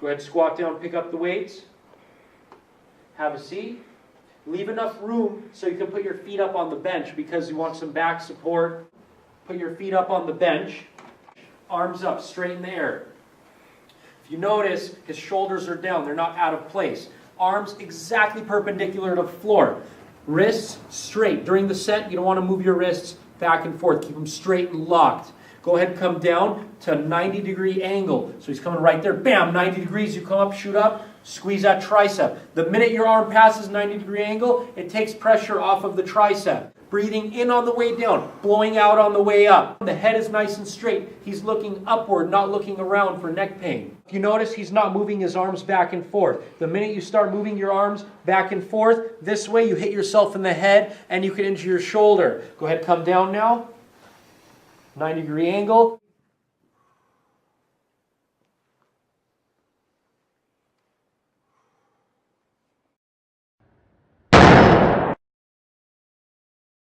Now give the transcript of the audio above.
Go ahead, squat down, pick up the weights. Have a seat. Leave enough room so you can put your feet up on the bench because you want some back support. Put your feet up on the bench. Arms up, straight in the air. If you notice, his shoulders are down. They're not out of place. Arms exactly perpendicular to the floor. Wrists straight. During the set, you don't want to move your wrists back and forth. Keep them straight and locked. Go ahead and come down to a 90-degree angle. So he's coming right there. Bam, 90 degrees. You come up, shoot up, squeeze that tricep. The minute your arm passes 90-degree angle, it takes pressure off of the tricep. Breathing in on the way down, blowing out on the way up. The head is nice and straight. He's looking upward, not looking around for neck pain. If you notice, he's not moving his arms back and forth. The minute you start moving your arms back and forth, this way you hit yourself in the head and you can injure your shoulder. Go ahead, come down now. 90-degree angle.